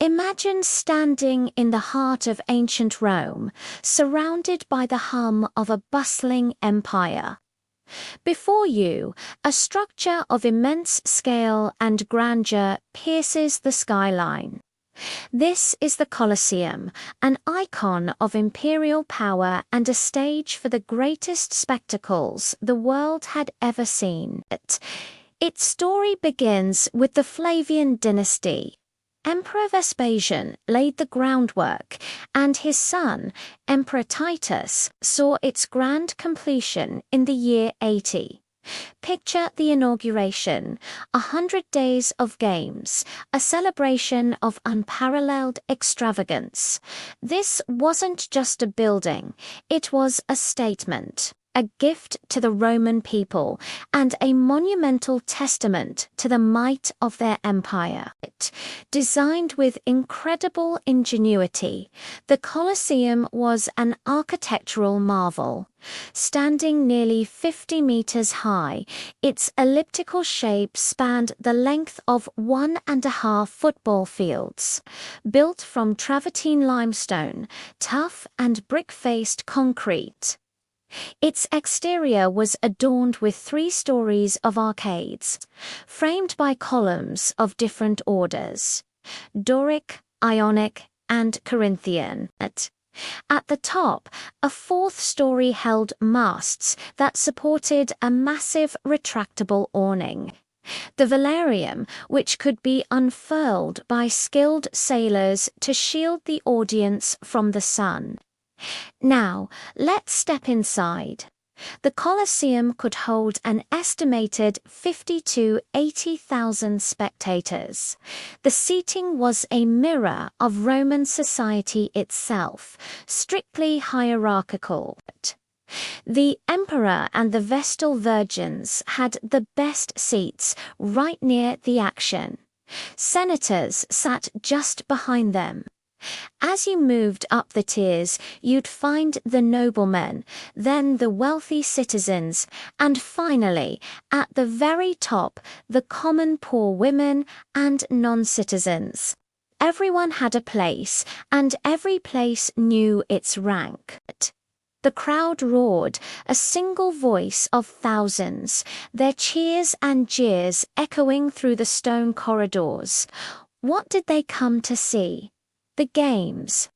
Imagine standing in the heart of ancient Rome, surrounded by the hum of a bustling empire. Before you, a structure of immense scale and grandeur pierces the skyline. This is the Colosseum, an icon of imperial power and a stage for the greatest spectacles the world had ever seen. Its story begins with the Flavian dynasty. Emperor Vespasian laid the groundwork, and his son, Emperor Titus, saw its grand completion in the year 80. Picture the inauguration, 100 days of games, a celebration of unparalleled extravagance. This wasn't just a building, it was a statement, a gift to the Roman people, and a monumental testament to the might of their empire. Designed with incredible ingenuity, the Colosseum was an architectural marvel. Standing nearly 50 meters high, its elliptical shape spanned the length of 1.5 football fields. Built from travertine limestone, tough and brick-faced concrete. Its exterior was adorned with 3 stories of arcades, framed by columns of different orders: Doric, Ionic, and Corinthian. At the top, a 4th story held masts that supported a massive retractable awning. The velarium, which could be unfurled by skilled sailors to shield the audience from the sun. Now, let's step inside. The Colosseum could hold an estimated 50 to 80,000 spectators. The seating was a mirror of Roman society itself, strictly hierarchical. The emperor and the Vestal virgins had the best seats right near the action. Senators sat just behind them. As you moved up the tiers, you'd find the noblemen, then the wealthy citizens, and finally, at the very top, the common poor women and non-citizens. Everyone had a place, and every place knew its rank. The crowd roared, a single voice of thousands, their cheers and jeers echoing through the stone corridors. What did they come to see? The games.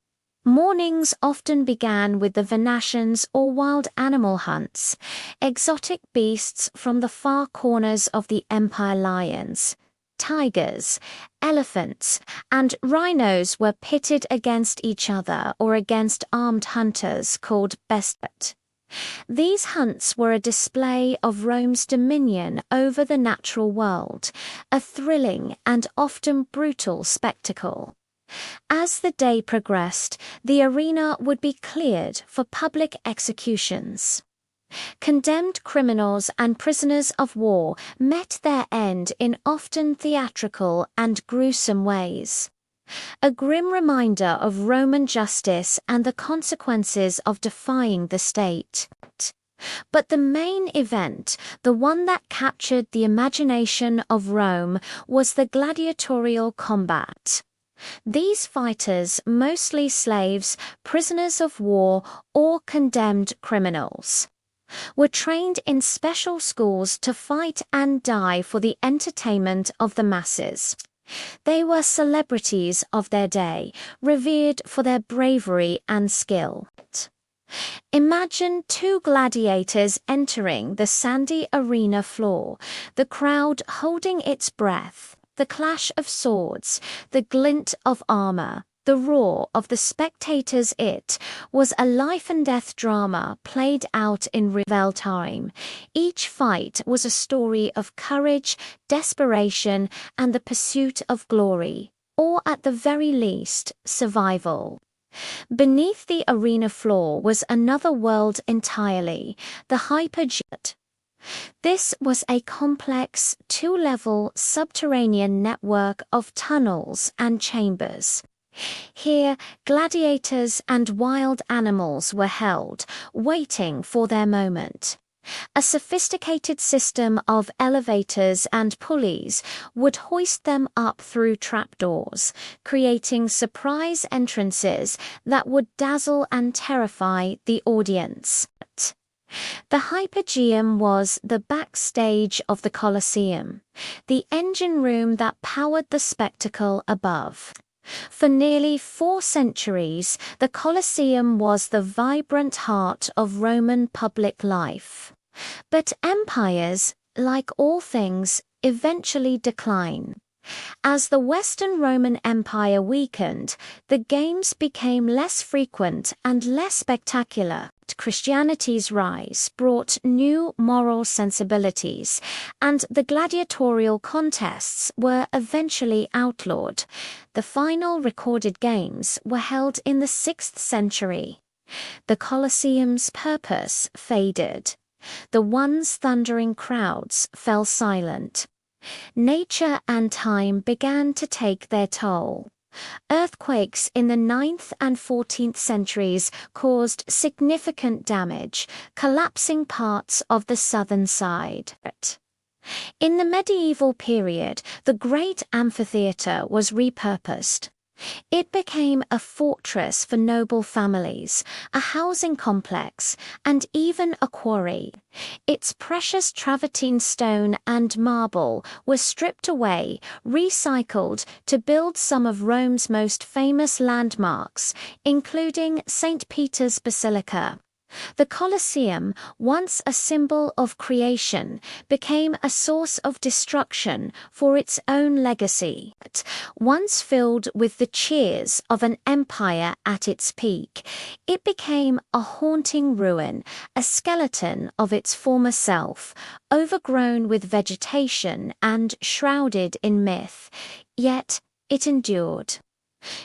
Mornings often began with the Venatians or wild animal hunts, exotic beasts from the far corners of the empire. Lions, tigers, elephants, and rhinos were pitted against each other or against armed hunters called bestet. These hunts were a display of Rome's dominion over the natural world, a thrilling and often brutal spectacle. As the day progressed, the arena would be cleared for public executions. Condemned criminals and prisoners of war met their end in often theatrical and gruesome ways. A grim reminder of Roman justice and the consequences of defying the state. But the main event, the one that captured the imagination of Rome, was the gladiatorial combat. These fighters, mostly slaves, prisoners of war, or condemned criminals, were trained in special schools to fight and die for the entertainment of the masses. They were celebrities of their day, revered for their bravery and skill. Imagine 2 gladiators entering the sandy arena floor, the crowd holding its breath. The clash of swords, the glint of armor, the roar of the spectators. It was a life-and-death drama played out in real time. Each fight was a story of courage, desperation, and the pursuit of glory, or at the very least, survival. Beneath the arena floor was another world entirely, the hyperjet. This was a complex 2-level subterranean network of tunnels and chambers. Here, gladiators and wild animals were held, waiting for their moment. A sophisticated system of elevators and pulleys would hoist them up through trapdoors, creating surprise entrances that would dazzle and terrify the audience. The Hypogeum was the backstage of the Colosseum, the engine room that powered the spectacle above. For nearly 4 centuries, the Colosseum was the vibrant heart of Roman public life. But empires, like all things, eventually decline. As the Western Roman Empire weakened, the games became less frequent and less spectacular. Christianity's rise brought new moral sensibilities, and the gladiatorial contests were eventually outlawed. The final recorded games were held in the 6th century. The Colosseum's purpose faded. The once thundering crowds fell silent. Nature and time began to take their toll. Earthquakes in the 9th and 14th centuries caused significant damage, collapsing parts of the southern side. In the medieval period, the great amphitheatre was repurposed. It became a fortress for noble families, a housing complex, and even a quarry. Its precious travertine stone and marble were stripped away, recycled to build some of Rome's most famous landmarks, including St. Peter's Basilica. The Colosseum, once a symbol of creation, became a source of destruction for its own legacy. Once filled with the cheers of an empire at its peak, it became a haunting ruin, a skeleton of its former self, overgrown with vegetation and shrouded in myth. Yet it endured.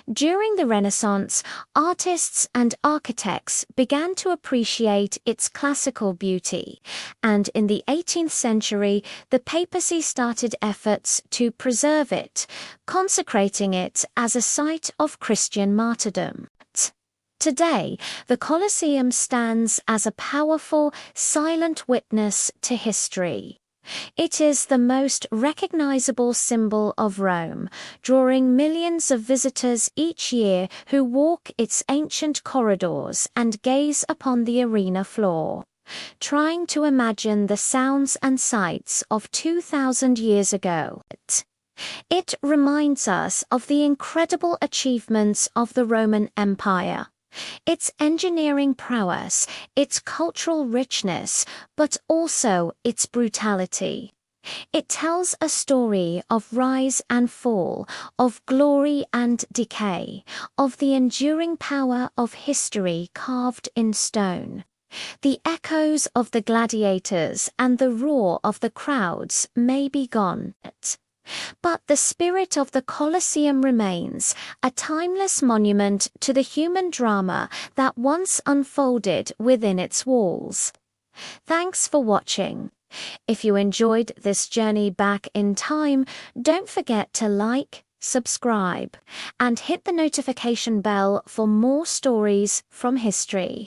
During the Renaissance, artists and architects began to appreciate its classical beauty, and in the 18th century, the papacy started efforts to preserve it, consecrating it as a site of Christian martyrdom. Today, the Colosseum stands as a powerful, silent witness to history. It is the most recognizable symbol of Rome, drawing millions of visitors each year who walk its ancient corridors and gaze upon the arena floor, trying to imagine the sounds and sights of 2,000 years ago. It reminds us of the incredible achievements of the Roman Empire. Its engineering prowess, its cultural richness, but also its brutality. It tells a story of rise and fall, of glory and decay, of the enduring power of history carved in stone. The echoes of the gladiators and the roar of the crowds may be gone, but the spirit of the Colosseum remains, a timeless monument to the human drama that once unfolded within its walls. Thanks for watching. If you enjoyed this journey back in time, don't forget to like, subscribe, and hit the notification bell for more stories from history.